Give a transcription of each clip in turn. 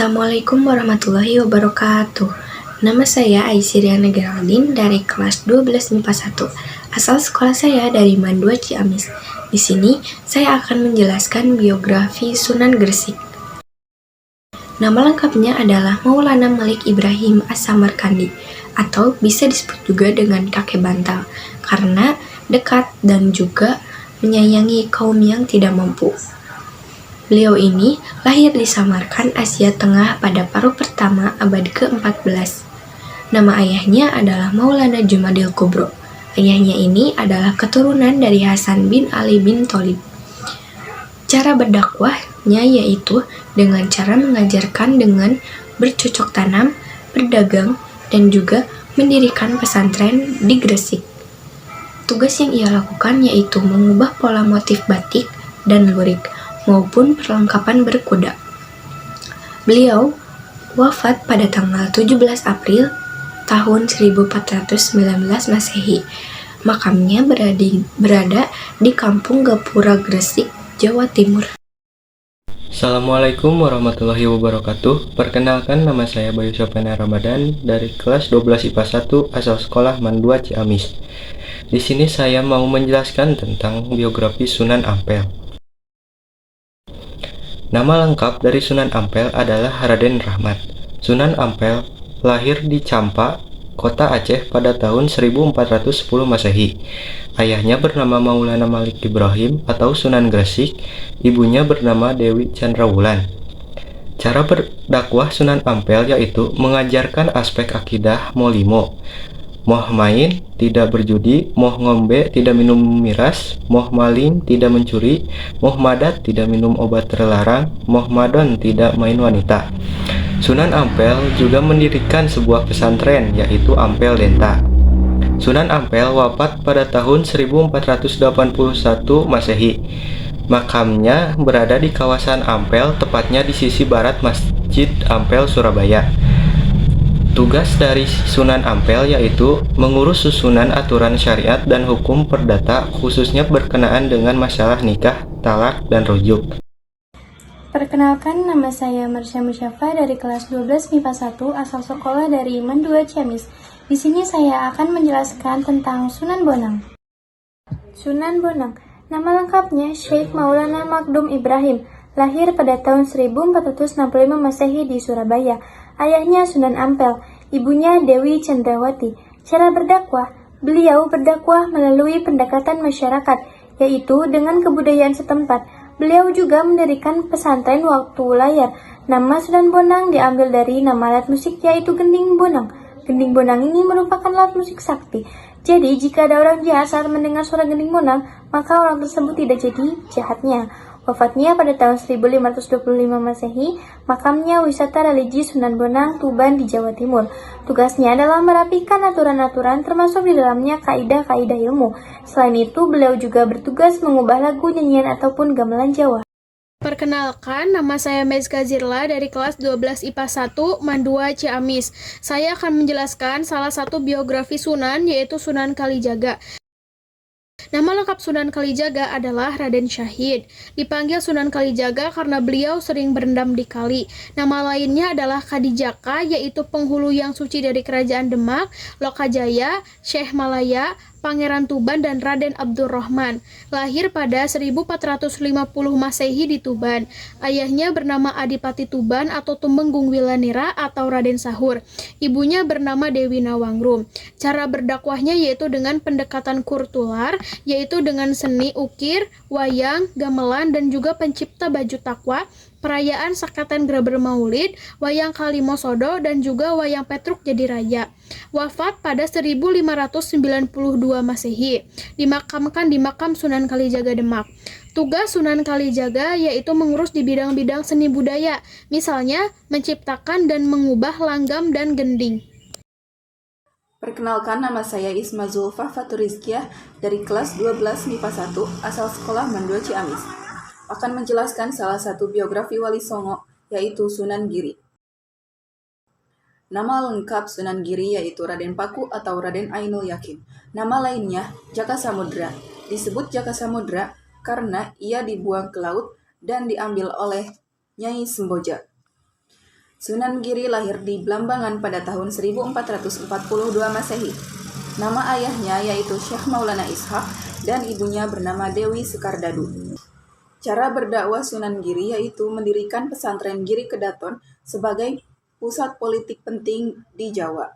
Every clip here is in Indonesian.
Assalamualaikum warahmatullahi wabarakatuh. Nama saya Aisyriana Geraldine dari kelas 12 MIPA 1. Asal sekolah saya dari Mandua Ciamis. Di sini saya akan menjelaskan biografi Sunan Gresik. Nama lengkapnya adalah Maulana Malik Ibrahim As-Samarkandi atau bisa disebut juga dengan kakek bantal karena dekat dan juga menyayangi kaum yang tidak mampu. Beliau ini lahir di Samarkand, Asia Tengah pada paruh pertama abad ke-14. Nama ayahnya adalah Maulana Jumadil Kubro. Ayahnya ini adalah keturunan dari Hasan bin Ali bin Tholib. Cara berdakwahnya yaitu dengan cara mengajarkan dengan bercocok tanam, berdagang, dan juga mendirikan pesantren di Gresik. Tugas yang ia lakukan yaitu mengubah pola motif batik dan lurik, maupun perlengkapan berkuda. Beliau wafat pada tanggal 17 April tahun 1419 Masehi. Makamnya berada di Kampung Gapura, Gresik, Jawa Timur. Assalamualaikum warahmatullahi wabarakatuh. Perkenalkan, nama saya Bayu Sopena Ramadan dari kelas 12 IPA 1 asal sekolah Mandua Ciamis. Di sini saya mau menjelaskan tentang biografi Sunan Ampel. Nama lengkap dari Sunan Ampel adalah Raden Rahmat. Sunan Ampel lahir di Campa, Kota Aceh pada tahun 1410 Masehi. Ayahnya bernama Maulana Malik Ibrahim atau Sunan Gresik, ibunya bernama Dewi Chandrawulan. Cara berdakwah Sunan Ampel yaitu mengajarkan aspek akidah molimo. Moh main, tidak berjudi, moh ngombe, tidak minum miras, moh maling, tidak mencuri, moh madat, tidak minum obat terlarang, moh madon, tidak main wanita. Sunan Ampel juga mendirikan sebuah pesantren, yaitu Ampel Denta. Sunan Ampel wafat pada tahun 1481 Masehi. Makamnya berada di kawasan Ampel, tepatnya di sisi barat Masjid Ampel, Surabaya. Tugas dari Sunan Ampel yaitu mengurus susunan aturan syariat dan hukum perdata khususnya berkenaan dengan masalah nikah, talak, dan rujuk. Perkenalkan, nama saya Marsha Musyafa dari kelas 12 MIPA 1 asal sekolah dari Mandua Ciamis. Di sini saya akan menjelaskan tentang Sunan Bonang. Sunan Bonang, nama lengkapnya Syekh Maulana Makdum Ibrahim, lahir pada tahun 1465 Masehi di Surabaya. Ayahnya Sunan Ampel, ibunya Dewi Chandrawati. Cara berdakwah, beliau berdakwah melalui pendekatan masyarakat, yaitu dengan kebudayaan setempat. Beliau juga mendirikan pesantren waktu layar. Nama Sunan Bonang diambil dari nama alat musik yaitu gending bonang. Gending bonang ini merupakan alat musik sakti. Jadi jika ada orang jahat saat mendengar suara gending bonang, maka orang tersebut tidak jadi jahatnya. Wafatnya pada tahun 1525 Masehi, makamnya wisata religi Sunan Bonang, Tuban di Jawa Timur. Tugasnya adalah merapikan aturan-aturan termasuk di dalamnya kaidah-kaidah ilmu. Selain itu, beliau juga bertugas mengubah lagu, nyanyian ataupun gamelan Jawa. Perkenalkan, nama saya Mezka Zirla dari kelas 12 IPA 1 Mandua Ciamis. Saya akan menjelaskan salah satu biografi Sunan yaitu Sunan Kalijaga. Nama lengkap Sunan Kalijaga adalah Raden Syahid. Dipanggil Sunan Kalijaga karena beliau sering berendam di kali. Nama lainnya adalah Kadijaka, yaitu penghulu yang suci dari Kerajaan Demak, Lokajaya, Syekh Malaya, Pangeran Tuban, dan Raden Abdurrahman. Lahir pada 1450 Masehi di Tuban. Ayahnya bernama Adipati Tuban atau Tumenggung Wilanira atau Raden Sahur. Ibunya bernama Dewi Nawangrum. Cara berdakwahnya yaitu dengan pendekatan kurtular, yaitu dengan seni ukir, wayang, gamelan, dan juga pencipta baju takwa, perayaan Sakatan Graber Maulid, wayang Kalimosodo, dan juga wayang Petruk Jadi Raya. Wafat pada 1592 Masehi. Dimakamkan di makam Sunan Kalijaga Demak. Tugas Sunan Kalijaga yaitu mengurus di bidang-bidang seni budaya, misalnya menciptakan dan mengubah langgam dan gending. Perkenalkan, nama saya Isma Zulfa Faturizkiah dari kelas 12 MIPA 1 asal sekolah Mandua Ciamis. Akan menjelaskan salah satu biografi Wali Songo yaitu Sunan Giri. Nama lengkap Sunan Giri yaitu Raden Paku atau Raden Ainul Yakin. Nama lainnya Jaka Samudra. Disebut Jaka Samudra karena ia dibuang ke laut dan diambil oleh Nyai Semboja. Sunan Giri lahir di Blambangan pada tahun 1442 Masehi. Nama ayahnya yaitu Syekh Maulana Ishaq dan ibunya bernama Dewi Sekardadu. Cara berdakwah Sunan Giri yaitu mendirikan pesantren Giri Kedaton sebagai pusat politik penting di Jawa.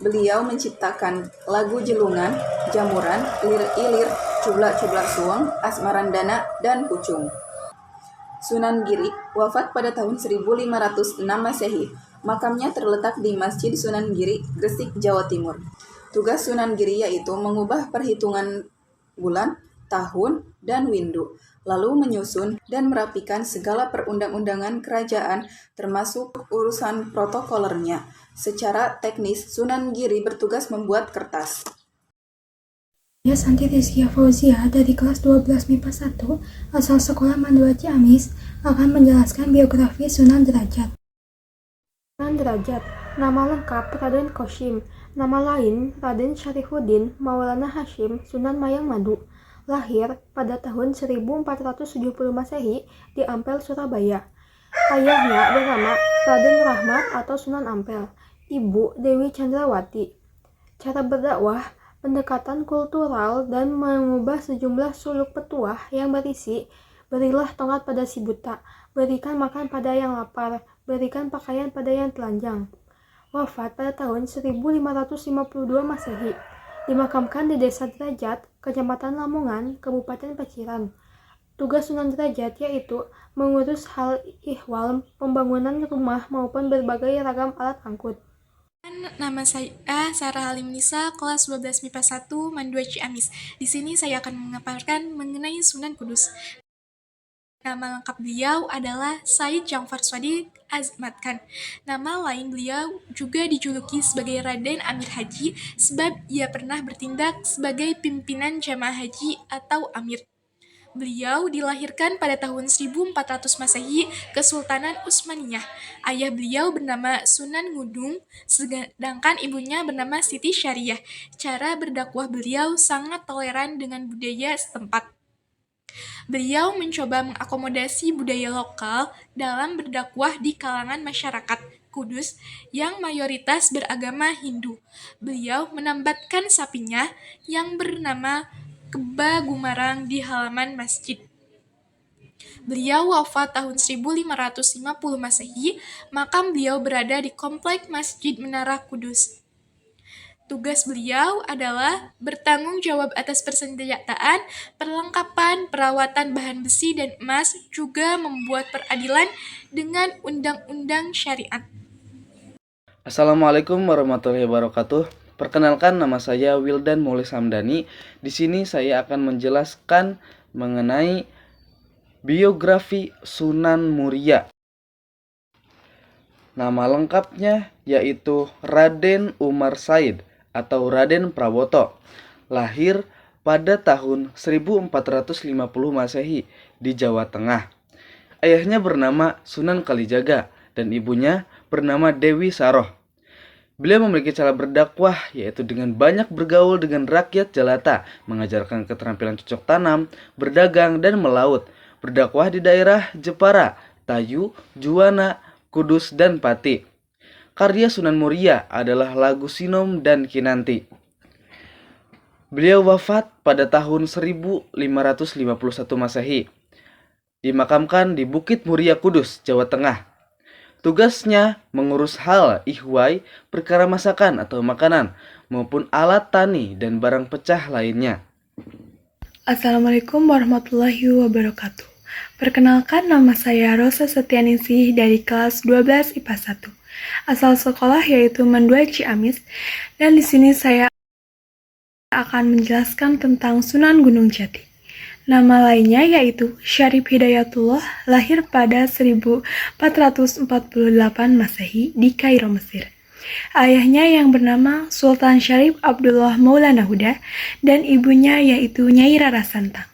Beliau menciptakan lagu Jelungan, Jamuran, Ilir-ilir, Cublak-cublak suweng, Asmarandana, dan Pucung. Sunan Giri wafat pada tahun 1506 Masehi. Makamnya terletak di Masjid Sunan Giri, Gresik, Jawa Timur. Tugas Sunan Giri yaitu mengubah perhitungan bulan, tahun, dan windu, lalu menyusun dan merapikan segala perundang-undangan kerajaan termasuk urusan protokolernya. Secara teknis, Sunan Giri bertugas membuat kertas. Saya Santi Rizkia Fauzia dari kelas 12 MIPA 1 asal sekolah Mandua Ciamis akan menjelaskan biografi Sunan Derajat. Sunan Derajat, nama lengkap Raden Kosim, nama lain Raden Syarifuddin Maulana Hashim Sunan Mayang Madu, lahir pada tahun 1470 Masehi di Ampel, Surabaya. Ayahnya bernama Raden Rahmat atau Sunan Ampel, ibu Dewi Chandrawati. Cara berdakwah, pendekatan kultural dan mengubah sejumlah suluk petuah yang berisi berilah tongkat pada si buta, berikan makan pada yang lapar, berikan pakaian pada yang telanjang. Wafat pada tahun 1552 Masehi. Dimakamkan di Desa Derajat, Kecamatan Lamongan, Kabupaten Paciran. Tugas Sunan Derajat yaitu mengurus hal ihwal, pembangunan rumah maupun berbagai ragam alat angkut. Nama saya Sarah Halim Nisa, kelas 12 MIPA 1, Mandua Ciamis. Di sini saya akan memaparkan mengenai Sunan Kudus. Nama lengkap beliau adalah Said Ja'far Shadiq Azmat Khan. Nama lain beliau juga dijuluki sebagai Raden Amir Haji sebab ia pernah bertindak sebagai pimpinan jamaah haji atau amir. Beliau dilahirkan pada tahun 1400 Masehi, Kesultanan Utsmaniyah. Ayah beliau bernama Sunan Ngudung, sedangkan ibunya bernama Siti Syariah. Cara berdakwah beliau sangat toleran dengan budaya setempat. Beliau mencoba mengakomodasi budaya lokal dalam berdakwah di kalangan masyarakat Kudus yang mayoritas beragama Hindu. Beliau menambatkan sapinya yang bernama Keba Gumarang di halaman masjid. Beliau wafat tahun 1550 Masehi, makam beliau berada di komplek Masjid Menara Kudus. Tugas beliau adalah bertanggung jawab atas persenjataan, perlengkapan, perawatan bahan besi dan emas, juga membuat peradilan dengan undang-undang syariat. Assalamualaikum warahmatullahi wabarakatuh. Perkenalkan, nama saya Wildan Mulis Hamdani. Di sini saya akan menjelaskan mengenai biografi Sunan Muria. Nama lengkapnya yaitu Raden Umar Said atau Raden Prawoto. Lahir pada tahun 1450 Masehi di Jawa Tengah. Ayahnya bernama Sunan Kalijaga dan ibunya bernama Dewi Saroh. Beliau memiliki cara berdakwah yaitu dengan banyak bergaul dengan rakyat jelata, mengajarkan keterampilan cocok tanam, berdagang dan melaut, berdakwah di daerah Jepara, Tayu, Juwana, Kudus dan Pati. Karya Sunan Muria adalah lagu Sinom dan Kinanti. Beliau wafat pada tahun 1551 Masehi. Dimakamkan di Bukit Muria Kudus, Jawa Tengah. Tugasnya mengurus hal ihwai, perkara masakan atau makanan, maupun alat tani dan barang pecah lainnya. Assalamualaikum warahmatullahi wabarakatuh. Perkenalkan, nama saya Rosa Setianingsih dari kelas 12 IPA 1. Asal sekolah yaitu Mandua Ciamis, dan di sini saya akan menjelaskan tentang Sunan Gunung Jati. Nama lainnya yaitu Syarif Hidayatullah, lahir pada 1448 Masehi di Kairo, Mesir. Ayahnya yang bernama Sultan Syarif Abdullah Maulana Huda dan ibunya yaitu Nyai Rara Santang.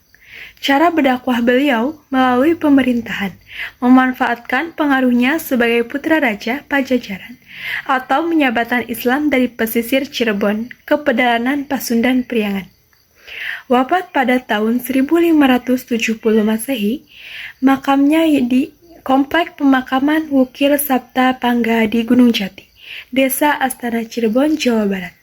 Cara berdakwah beliau melalui pemerintahan, memanfaatkan pengaruhnya sebagai putra raja Pajajaran atau menyabatan Islam dari pesisir Cirebon ke pedalaman Pasundan Priangan. Wafat pada tahun 1570 Masehi, makamnya di Komplek Pemakaman Wukir Sabta Pangga di Gunung Jati, Desa Astana Cirebon, Jawa Barat.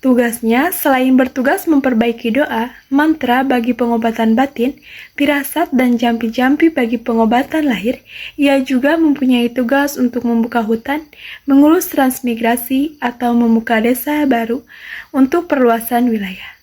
Tugasnya, selain bertugas memperbaiki doa, mantra bagi pengobatan batin, firasat dan jampi-jampi bagi pengobatan lahir, ia juga mempunyai tugas untuk membuka hutan, mengurus transmigrasi, atau membuka desa baru untuk perluasan wilayah.